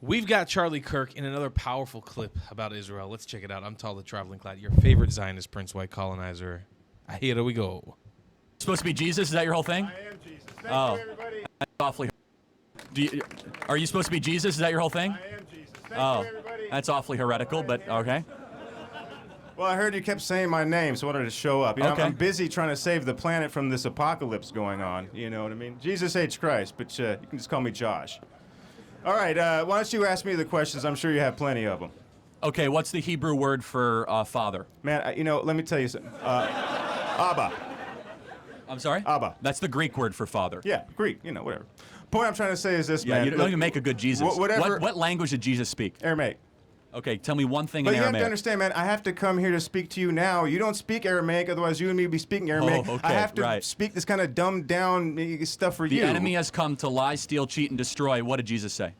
We've got Charlie Kirk in another powerful clip about Israel. Let's check it out. I'm Tall the Traveling Clad, your favorite Zionist Prince White colonizer. Here we go. Supposed to be Jesus? Is that your whole thing? I am Jesus. Thank you, everybody. That's awfully. Are you supposed to be Jesus? Is that your whole thing? I am Jesus. Thank you, everybody. That's awfully heretical, but okay. Well, I heard you kept saying my name, so I wanted to show up. You know, Okay. I'm busy trying to save the planet from this apocalypse going on. You know what I mean? Jesus H. Christ, but you can just call me Josh. All right, why don't you ask me the questions? I'm sure you have plenty of them. Okay, what's the Hebrew word for father? Man, you know, let me tell you something. Abba. I'm sorry? Abba. That's the Greek word for father. Yeah, Greek, you know, whatever. Point I'm trying to say is this, Yeah, man. you don't even make a good Jesus. Whatever. What language did Jesus speak? Aramaic. Okay, tell me one thing But in you have Aramaic. to understand, man, I have to come here to speak to you now. You don't speak Aramaic, otherwise you and me would be speaking Aramaic. Oh, okay, I have to right. speak this kind of dumbed down stuff for The you. enemy has come to lie, steal, cheat, and destroy. What did Jesus say?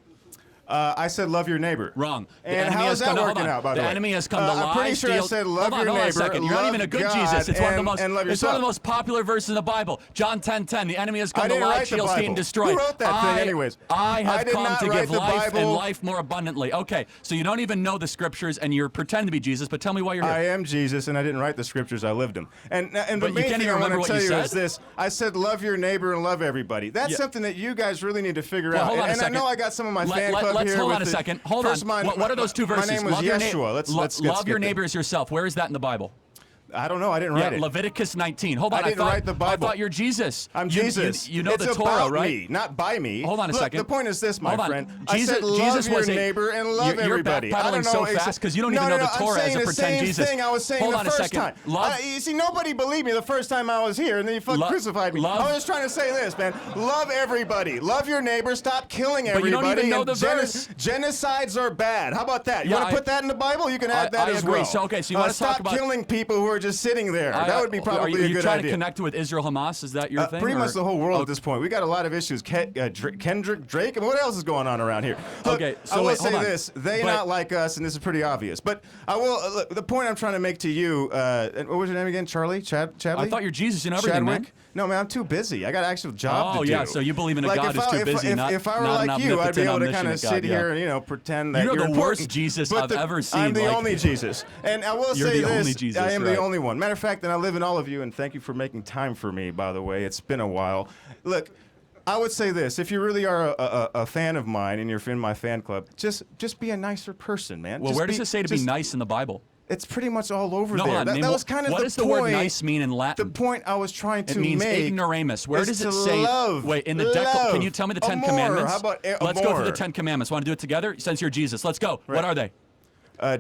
I said love your neighbor. Wrong. The And enemy how has is that come, working out, by the way? The enemy has come to lie, I'm pretty sure steal. I said love hold your on a neighbor, second. You're not love even a good God, Jesus. It's one of the most. and love It's one of the yourself. most popular verses in the Bible. John 10:10. The enemy has come I to didn't lie, write the steal, steal, Bible. and destroy. Who wrote that thing anyways? I have did come not to write give the life and Bible. life more abundantly. Okay, so you don't even know the scriptures and you're pretending to be Jesus, but tell me why you're here. I am Jesus, and I didn't write the scriptures. I lived them. And the But you main can't thing even I want remember to what tell you you is said? this. I said love your neighbor and love everybody. That's Yeah. something that you guys really need to figure Well, out. hold on a And I second. know I got some of my fan Let's club here. hold on with a the- second. Hold First, on. What are those two verses? My name was Love your Yeshua. Let's love your skip neighbor it. as yourself. Where is that in the Bible? I don't know. I didn't write it. Leviticus 19. Hold on. I didn't write the Bible. I thought you're Jesus. I'm You- Jesus. You know it's the Torah, about right? me, not by me. Hold on a Look, second. The point is this, my Hold on. friend. Jesus, I said love Jesus your was neighbor and love you're everybody. I don't backpedaling know so fast because you don't even know the Torah as a pretend I'm saying the Jesus. same thing I was saying Hold the on a first second. time. Love- You see, nobody believed me the first time I was here, and then you fucking crucified me. love- I was just trying to say this, man. Love everybody. Love your neighbor. Stop killing But everybody. you don't even know and the verse. Genocides are bad. How about that? You Yeah, want to put that in the Bible? You can add that I as agree. well. So, okay, so you want to talk stop about killing people who are just sitting there. That would be probably are a you good trying idea. to connect with Israel Hamas? Is that your thing? Pretty much or- the whole world at this point. We got a lot of issues. Kendrick, Drake, and what else is going on around here? Look, Okay, so I will wait, say hold on. this: they But- not like us, and this is pretty obvious. But I will. Look, the point I'm trying to make to you. And what was your name again? Charlie? Chadley? I thought you're Jesus. You know everything, man. Chadwick? No, man, I'm too busy. I got an actual job to Oh, do. yeah, so you believe in a like God if who's I, too if, busy, if, not if I were not an like you, I'd be able to kind of omnipotent, sit God, here yeah. and pretend that You're the important. worst Jesus But I've ever seen, I'm the like- only Jesus, and I will You're say the this: only Jesus, I am right. the only one. Matter of fact, and I live in all of you, and thank you for making time for me. By the way, it's been a while. Look. I would say this: if you really are a fan of mine and you're in my fan club, just be a nicer person, man. Well, Just where does it say to be just- nice in the Bible? It's pretty much all over No, there. hold on, That, name that what- was kind of what the does the point. word nice mean in Latin? The point I was trying to It means make. ignoramus. Where is does it to say? love, Wait, in the love. Can you tell me the 10 Amor. Commandments? How about Let's go through the amor? 10 Commandments. Want to do it together? Since you're Jesus, let's go. Right. What are they?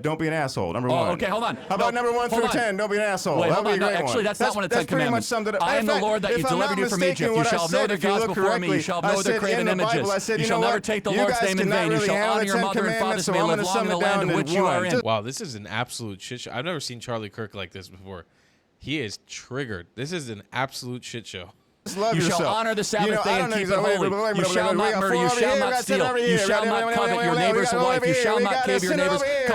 Don't be an asshole. Number Oh, one. okay, hold on. How about No, number 1 hold through on. 10? Don't be an asshole. Wait, That'd hold be a on. No, great actually, one. that's not one of the 10 That's pretty much Commandments. summed it up. I am the In fact, Lord that you if I'm delivered not you from mistaken, Egypt. You what I shall know said, the if you gods look before me. You correctly, shall I know their said graven in the images. Bible, I said, You you shall know never what? take the You Lord's guys name in cannot vain. You really shall handle honor the your 10 mother and father, Commandments, so so you I'm may gonna live sum long in it the land down in in which you are one. in. Wow, this is an absolute shit show. I've never seen Charlie Kirk like this before. He is triggered. This is an absolute shit show. Just love You yourself. shall honor the Sabbath day I and don't know keep it exactly- holy. You shall not murder. You shall not steal. You shall not covet your neighbor's wife. You shall not covet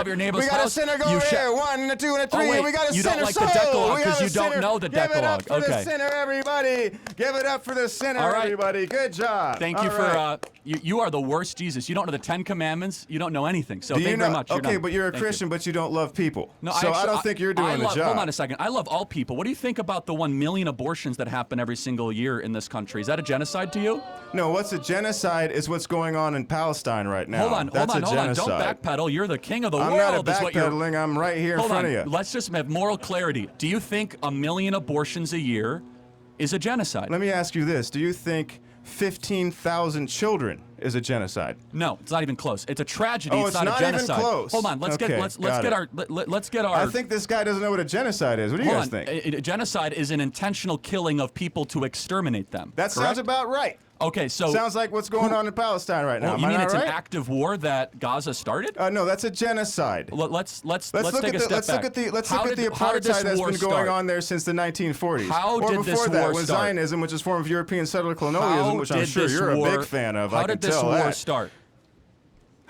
your neighbor's We got a house. sinner go You here. shall. 1 and a 2 and a 3. wait, we got a you don't sinner like the soul. Decalogue We 'cause got you a don't sinner. know the Give it up Decalogue. for the Okay. sinner, everybody. Give it up for the sinner, All right. everybody. Good job. Thank you All for. right. You are the worst Jesus. You don't know the 10 Commandments. You don't know anything. So Do thank you you know? very much. You're Okay, done. but you're a Thank you. Christian, but you don't love people. No, so I actually, don't think you're doing the job. Hold on a second. I love all people. What do you think about the 1 million abortions that happen every single year in this country? Is that a genocide to you? No, what's a genocide is what's going on in Palestine right now. Hold on. That's a genocide. Don't backpedal. You're the king of the I'm world. not is what you're. backpedaling. I'm right here in Hold front on. of you. Let's just have moral clarity. Do you think 1 million abortions a year is a genocide? Let me ask you this. Do you think 15,000 children is a genocide? No, it's not even close. It's a tragedy. Oh, it's it's not a not even genocide. close. Hold on. Let's Okay, got get it. our let's get our. I think this guy doesn't know what a genocide is. What do you Hold guys on. think? A genocide is an intentional killing of people to exterminate them. That sounds correct? about right. Okay, so Sounds like what's going on in Palestine right now. well, Am you I mean not it's right? an active war that Gaza started? No, that's a genocide. Let's Let's take look a at the step let's back. look at the let's How look at the did- how did this apartheid that's war been going start? on there since the 1940s. How or did before this that, war when start? Zionism, which is a form of European settler colonialism, How which I'm did sure this you're war- a big fan of. How I can did this tell war that. start?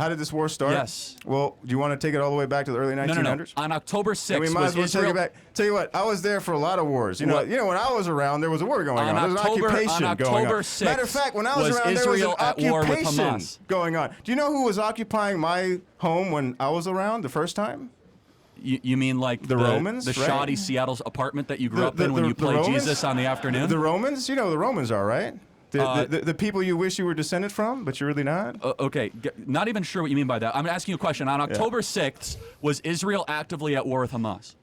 How did this war start? Yes. Well, do you want to take it all the way back to the early 1900s? No. On October 6th, And we might as well Israel... take it back. Tell you what, I was there for a lot of wars. You know, when I was around, there was a war going on. There was an occupation going on. 6th, Matter of fact, when I was around, there was an Israel at war with occupation Hamas. going on. Do you know who was occupying my home when I was around the first time? You mean like the Romans? The right? shoddy Seattle's apartment that you grew up in when you played Jesus on the afternoon? The Romans? You know who the Romans are, right? The people you wish you were descended from, but you're really not? Okay, not even sure what you mean by that. I'm asking you a question. On October 6th, was Israel actively at war with Hamas?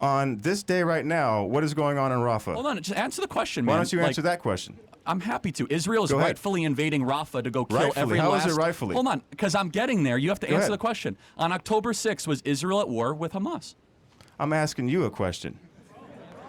On this day right now, what is going on in Rafah? Hold on, just answer the question, man. Why don't you answer that question? I'm happy to. Israel is Go ahead. rightfully invading Rafah to go kill Rightfully? every How last... is it rightfully? Hold on, because I'm getting there. You have to Go answer ahead. the question. On October 6th, was Israel at war with Hamas? I'm asking you a question.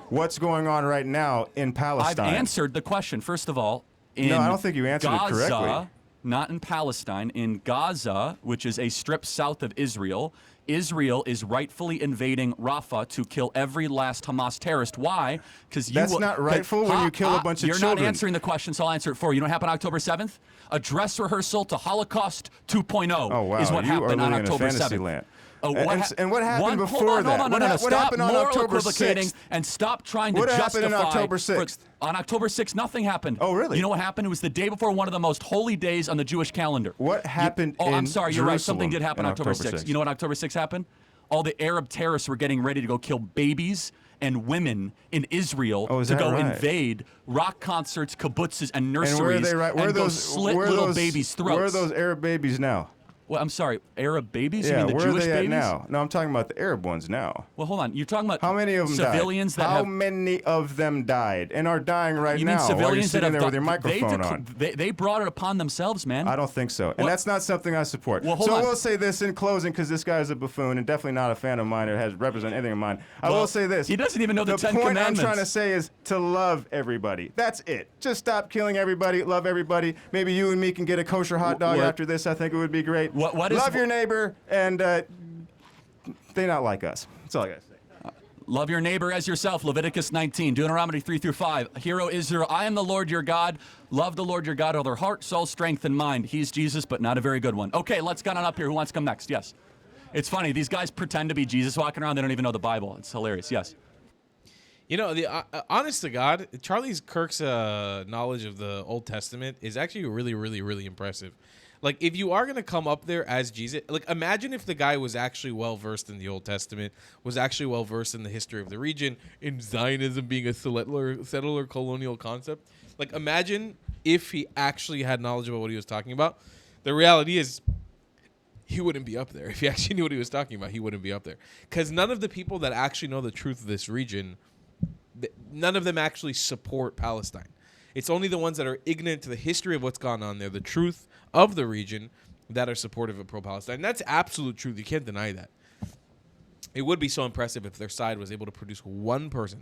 What's going on right now in Palestine? I've answered the question. First of all, in No, I don't think you answered it correctly. Gaza, not in Palestine, in Gaza, which is a strip south of Israel, Israel is rightfully invading Rafah to kill every last Hamas terrorist. Why? Because That's not rightful when you kill a bunch of You're children. not answering the question, so I'll answer it for you. You know what happened October 7th? A dress rehearsal to Holocaust 2.0 Oh, wow. is what You are happened on living in a October fantasy 7th. land. Oh, And what happened before that? Hold on, What Stop happened on moral October equivocating 6th? and stop trying to What justify. happened on October 6th? On October 6th, nothing happened. Oh, really? You know what happened? It was the day before one of the most holy days on the Jewish calendar. What happened Oh, I'm in sorry. You're right. Something Jerusalem did happen on on October 6th. You know what October 6th happened? All the Arab terrorists were getting ready to go kill babies and women in Israel Oh, is to that go right? invade rock concerts, kibbutzes, and And nurseries where are they right? Where are and go those slit where are little those, babies' throats. Where are those Arab babies now? Well, I'm sorry, Arab babies? Yeah, you mean the where Jewish are they babies? at now? No, I'm talking about the Arab ones now. Well, hold on. You're talking about How many of them civilians died? that How have... many of them died and are dying right You now mean while you're civilians that sitting have there with your died? microphone on? They brought it upon themselves, man. I don't think so. And Well- that's not something I support. Well, hold so on. I will say this in closing, because this guy is a buffoon and definitely not a fan of mine or has represent anything of mine. I Well, will say this. he doesn't even know the Ten point Commandments. I'm trying to say is to love everybody. That's it. Just stop killing everybody. Love everybody. Maybe you and me can get a kosher hot dog What- after this. I think it would be great. What is- love your neighbor, and they not like us. That's all I got to say. Love your neighbor as yourself, Leviticus 19, Deuteronomy 3-5. Hear, O Israel, I am the Lord your God. Love the Lord your God with all their heart, soul, strength, and mind. He's Jesus, but not a very good one. Okay, let's get on up here. Who wants to come next? Yes. It's funny. These guys pretend to be Jesus walking around. They don't even know the Bible. It's hilarious. Yes. You know, the honest to God, Kirk's knowledge of the Old Testament is actually really, really, really impressive. Like, if you are going to come up there as Jesus, like, imagine if the guy was actually well-versed in the Old Testament, was actually well-versed in the history of the region, in Zionism being a settler colonial concept. Like, imagine if he actually had knowledge about what he was talking about. The reality is, he wouldn't be up there. If he actually knew what he was talking about, he wouldn't be up there. Because none of the people that actually know the truth of this region, none of them actually support Palestine. It's only the ones that are ignorant to the history of what's gone on there, the truth of the region, that are supportive of pro-Palestine. And that's absolute truth. You can't deny that. It would be so impressive if their side was able to produce one person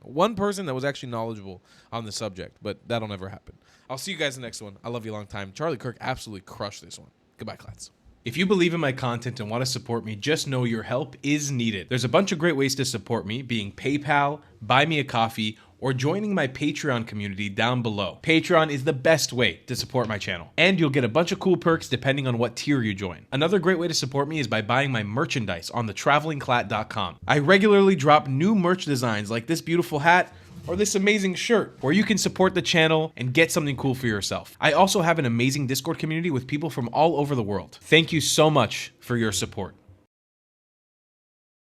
that was actually knowledgeable on the subject, but that'll never happen. I'll see you guys in the next one. I love you a long time. Charlie Kirk absolutely crushed this one. Goodbye, Clats. If you believe in my content and want to support me, just know your help is needed. There's a bunch of great ways to support me, being PayPal, Buy Me a Coffee, or joining my Patreon community down below. Patreon is the best way to support my channel, and you'll get a bunch of cool perks depending on what tier you join. Another great way to support me is by buying my merchandise on thetravelingclat.com. I regularly drop new merch designs like this beautiful hat, or this amazing shirt, where you can support the channel and get something cool for yourself. I also have an amazing Discord community with people from all over the world. Thank you so much for your support.